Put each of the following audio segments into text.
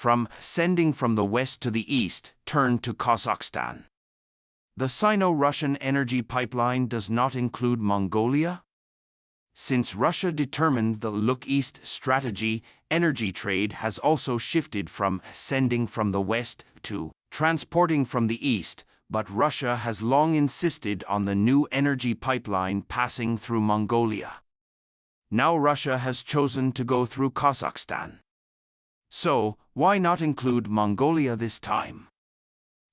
from sending from the west to the east, turned to Kazakhstan. The Sino-Russian energy pipeline does not include Mongolia. Since Russia determined the Look East strategy, energy trade has also shifted from sending from the west to transporting from the east, but Russia has long insisted on the new energy pipeline passing through Mongolia. Now Russia has chosen to go through Kazakhstan. So, why not include Mongolia this time?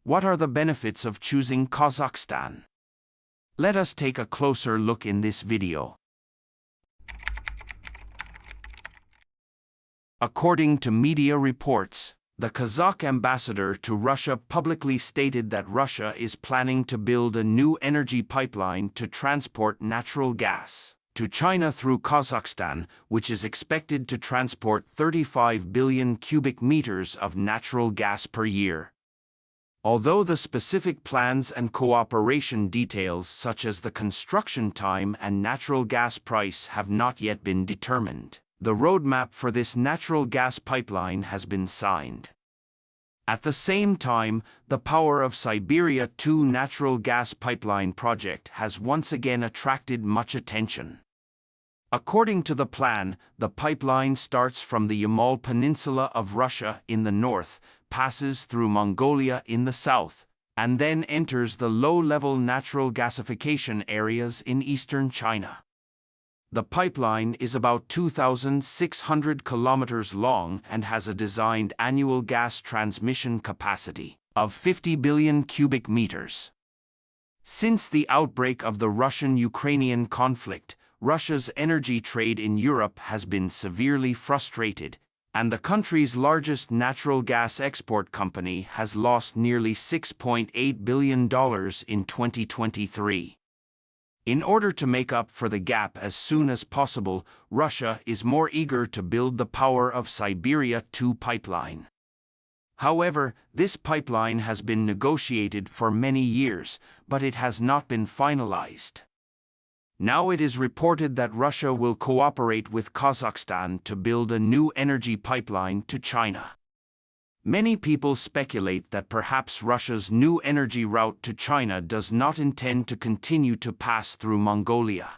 What are the benefits of choosing Kazakhstan? Let us take a closer look in this video. According to media reports, the Kazakh ambassador to Russia publicly stated that Russia is planning to build a new energy pipeline to transport natural gas to China through Kazakhstan, which is expected to transport 35 billion cubic meters of natural gas per year. Although the specific plans and cooperation details such as the construction time and natural gas price have not yet been determined, the roadmap for this natural gas pipeline has been signed. At the same time, the Power of Siberia 2 natural gas pipeline project has once again attracted much attention. According to the plan, the pipeline starts from the Yamal Peninsula of Russia in the north, passes through Mongolia in the south, and then enters the low-level natural gasification areas in eastern China. The pipeline is about 2,600 kilometers long and has a designed annual gas transmission capacity of 50 billion cubic meters. Since the outbreak of the Russian-Ukrainian conflict, Russia's energy trade in Europe has been severely frustrated, and the country's largest natural gas export company has lost nearly $6.8 billion in 2023. In order to make up for the gap as soon as possible, Russia is more eager to build the Power of Siberia 2 pipeline. However, this pipeline has been negotiated for many years, but it has not been finalized. Now it is reported that Russia will cooperate with Kazakhstan to build a new energy pipeline to China. Many people speculate that perhaps Russia's new energy route to China does not intend to continue to pass through Mongolia.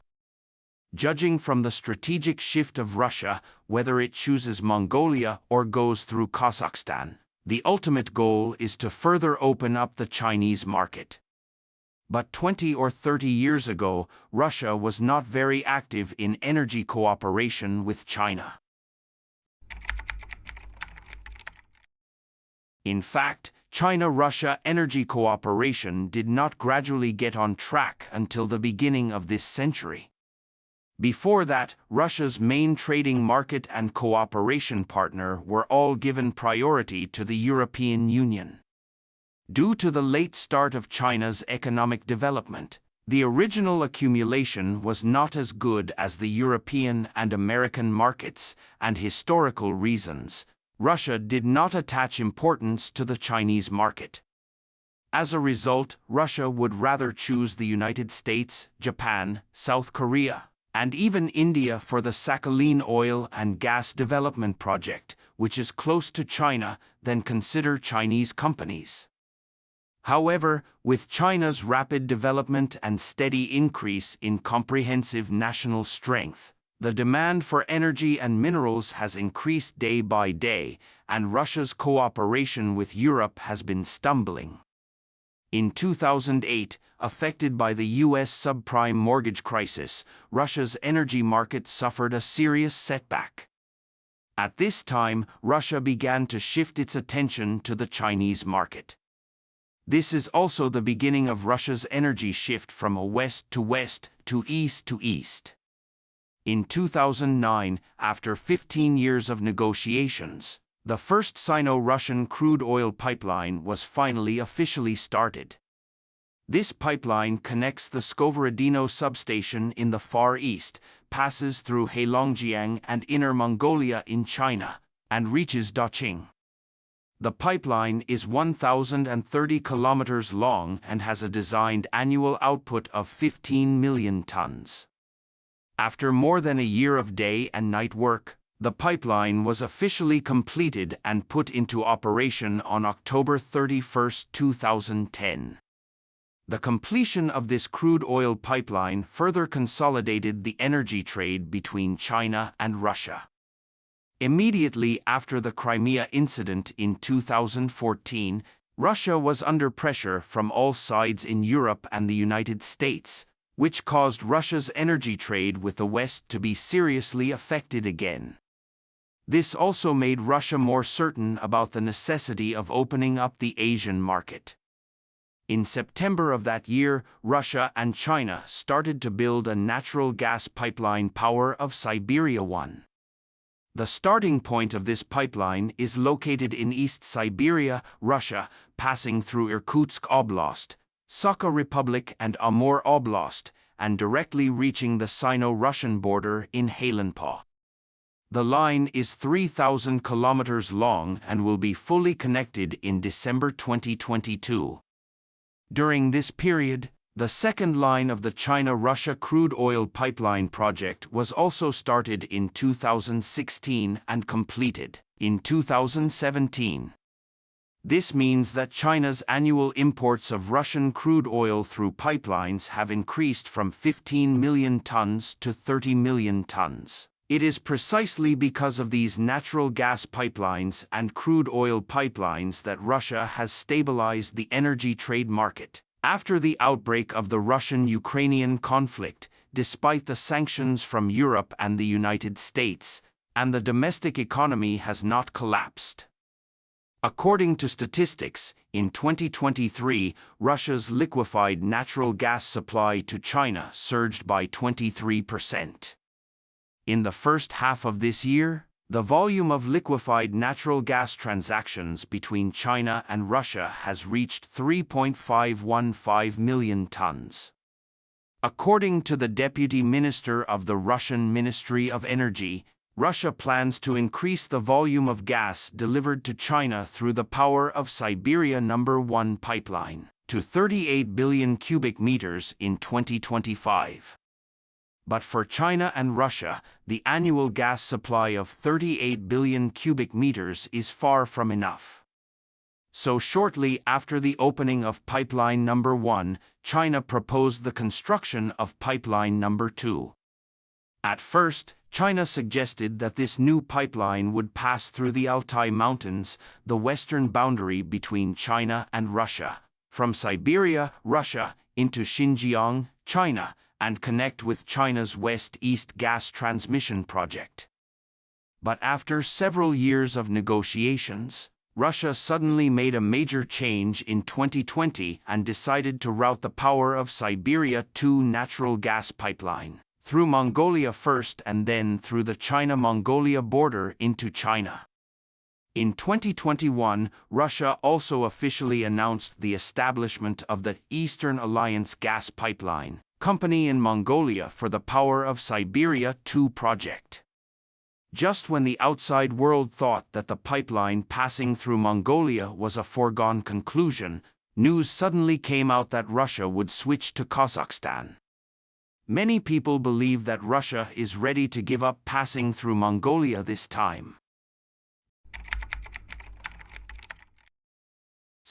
Judging from the strategic shift of Russia, whether it chooses Mongolia or goes through Kazakhstan, the ultimate goal is to further open up the Chinese market. But 20 or 30 years ago, Russia was not very active in energy cooperation with China. In fact, China-Russia energy cooperation did not gradually get on track until the beginning of this century. Before that, Russia's main trading market and cooperation partner were all given priority to the European Union. Due to the late start of China's economic development, the original accumulation was not as good as the European and American markets, and historical reasons, Russia did not attach importance to the Chinese market. As a result, Russia would rather choose the United States, Japan, South Korea, and even India for the Sakhalin oil and gas development project, which is close to China, than consider Chinese companies. However, with China's rapid development and steady increase in comprehensive national strength, the demand for energy and minerals has increased day by day, and Russia's cooperation with Europe has been stumbling. In 2008, affected by the U.S. subprime mortgage crisis, Russia's energy market suffered a serious setback. At this time, Russia began to shift its attention to the Chinese market. This is also the beginning of Russia's energy shift from a west to east. In 2009, after 15 years of negotiations, the first Sino-Russian crude oil pipeline was finally officially started. This pipeline connects the Skоворodino substation in the Far East, passes through Heilongjiang and Inner Mongolia in China, and reaches Daqing. The pipeline is 1,030 kilometers long and has a designed annual output of 15 million tons. After more than a year of day and night work, The pipeline was officially completed and put into operation on October 31, 2010. The completion of this crude oil pipeline further consolidated the energy trade between China and Russia. Immediately after the Crimea incident in 2014, Russia was under pressure from all sides in Europe and the United States, which caused Russia's energy trade with the West to be seriously affected again. This also made Russia more certain about the necessity of opening up the Asian market. In September of that year, Russia and China started to build a natural gas pipeline Power of Siberia 1. The starting point of this pipeline is located in East Siberia, Russia, passing through Irkutsk Oblast, Sakha Republic and Amur Oblast, and directly reaching the Sino-Russian border in Halenpau. The line is 3,000 kilometers long and will be fully connected in December 2022. During this period, the second line of the China-Russia crude oil pipeline project was also started in 2016 and completed in 2017. This means that China's annual imports of Russian crude oil through pipelines have increased from 15 million tons to 30 million tons. It is precisely because of these natural gas pipelines and crude oil pipelines that Russia has stabilized the energy trade market. After the outbreak of the Russian-Ukrainian conflict, despite the sanctions from Europe and the United States, and the domestic economy has not collapsed. According to statistics, in 2023, Russia's liquefied natural gas supply to China surged by 23%. In the first half of this year, the volume of liquefied natural gas transactions between China and Russia has reached 3.515 million tons. According to the Deputy Minister of the Russian Ministry of Energy, Russia plans to increase the volume of gas delivered to China through the Power of Siberia No. 1 pipeline to 38 billion cubic meters in 2025. But for China and Russia, the annual gas supply of 38 billion cubic meters is far from enough. So shortly after the opening of pipeline No. 1, China proposed the construction of pipeline No. 2. At first, China suggested that this new pipeline would pass through the Altai Mountains, the western boundary between China and Russia, from Siberia, Russia, into Xinjiang, China, and connect with China's West-East gas transmission project. But after several years of negotiations, Russia suddenly made a major change in 2020 and decided to route the Power of Siberia 2 natural gas pipeline through Mongolia first and then through the China-Mongolia border into China. In 2021, Russia also officially announced the establishment of the Eastern Alliance Gas Pipeline Company in Mongolia for the Power of Siberia 2 project. Just when the outside world thought that the pipeline passing through Mongolia was a foregone conclusion, news suddenly came out that Russia would switch to Kazakhstan. Many people believe that Russia is ready to give up passing through Mongolia this time.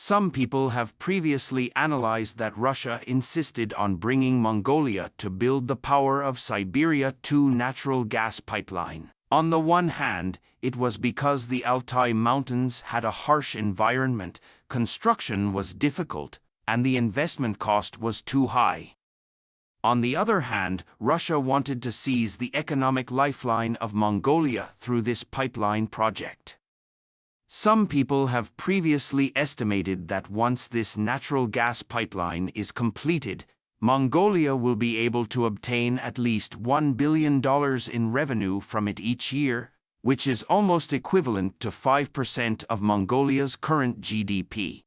Some people have previously analyzed that Russia insisted on bringing Mongolia to build the Power of Siberia 2 natural gas pipeline. On the one hand, it was because the Altai Mountains had a harsh environment, construction was difficult, and the investment cost was too high. On the other hand, Russia wanted to seize the economic lifeline of Mongolia through this pipeline project. Some people have previously estimated that once this natural gas pipeline is completed, Mongolia will be able to obtain at least $1 billion in revenue from it each year, which is almost equivalent to 5% of Mongolia's current GDP.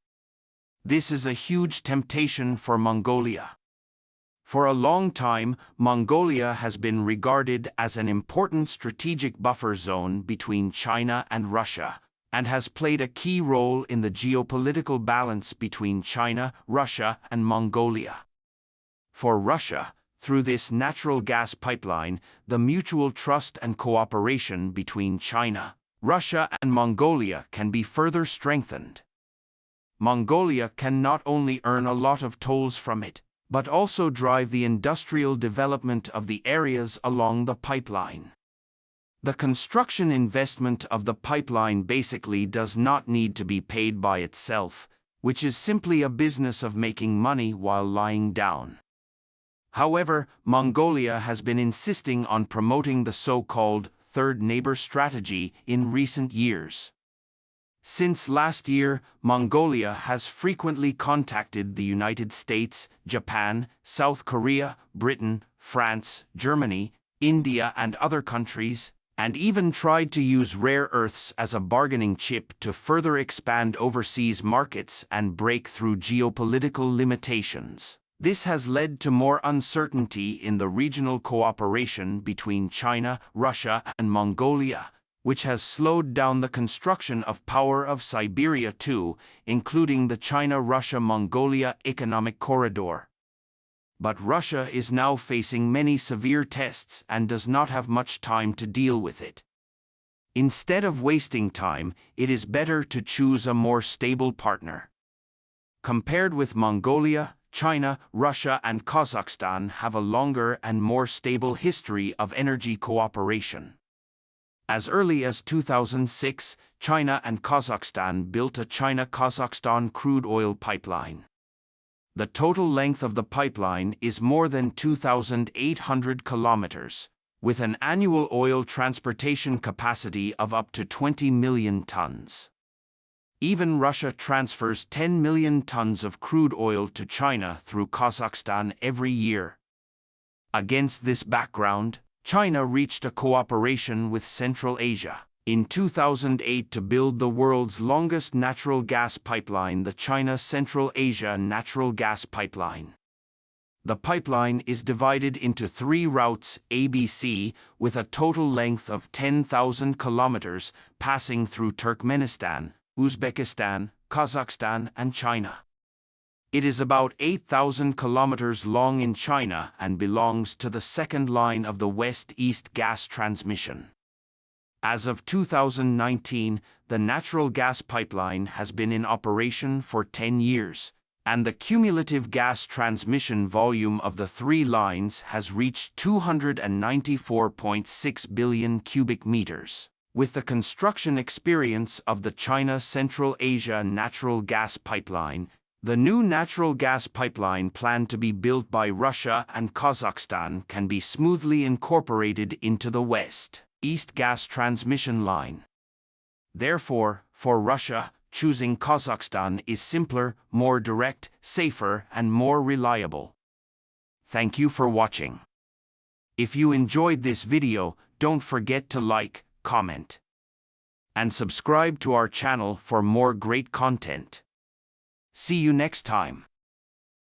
This is a huge temptation for Mongolia. For a long time, Mongolia has been regarded as an important strategic buffer zone between China and Russia, and has played a key role in the geopolitical balance between China, Russia, and Mongolia. For Russia, Through this natural gas pipeline, the mutual trust and cooperation between China, Russia, and Mongolia can be further strengthened. Mongolia can not only earn a lot of tolls from it, but also drive the industrial development of the areas along the pipeline. The construction investment of the pipeline basically does not need to be paid by itself, which is simply a business of making money while lying down. However, Mongolia has been insisting on promoting the so-called third neighbor strategy in recent years. Since last year, Mongolia has frequently contacted the United States, Japan, South Korea, Britain, France, Germany, India, and other countries, and even tried to use rare earths as a bargaining chip to further expand overseas markets and break through geopolitical limitations. This has led to more uncertainty in the regional cooperation between China, Russia, and Mongolia, which has slowed down the construction of Power of Siberia too, including the China-Russia-Mongolia economic corridor. But Russia is now facing many severe tests and does not have much time to deal with it. Instead of wasting time, it is better to choose a more stable partner. Compared with Mongolia, China, Russia, and Kazakhstan have a longer and more stable history of energy cooperation. As early as 2006, China and Kazakhstan built a China-Kazakhstan crude oil pipeline. The total length of the pipeline is more than 2,800 kilometers, with an annual oil transportation capacity of up to 20 million tons. Even Russia transfers 10 million tons of crude oil to China through Kazakhstan every year. Against this background, China reached a cooperation with Central Asia in 2008 to build the world's longest natural gas pipeline, the China-Central Asia Natural Gas Pipeline. The pipeline is divided into 3 routes ABC with a total length of 10,000 kilometers passing through Turkmenistan, Uzbekistan, Kazakhstan, and China. It is about 8,000 kilometers long in China and belongs to the second line of the West-East gas transmission. As of 2019, the natural gas pipeline has been in operation for 10 years, and the cumulative gas transmission volume of the 3 lines has reached 294.6 billion cubic meters. With the construction experience of the China-Central Asia Natural Gas Pipeline, the new natural gas pipeline planned to be built by Russia and Kazakhstan can be smoothly incorporated into the West-East gas transmission line. Therefore, for Russia, choosing Kazakhstan is simpler, more direct, safer, and more reliable. Thank you for watching. If you enjoyed this video, don't forget to like, comment, and subscribe to our channel for more great content. See you next time.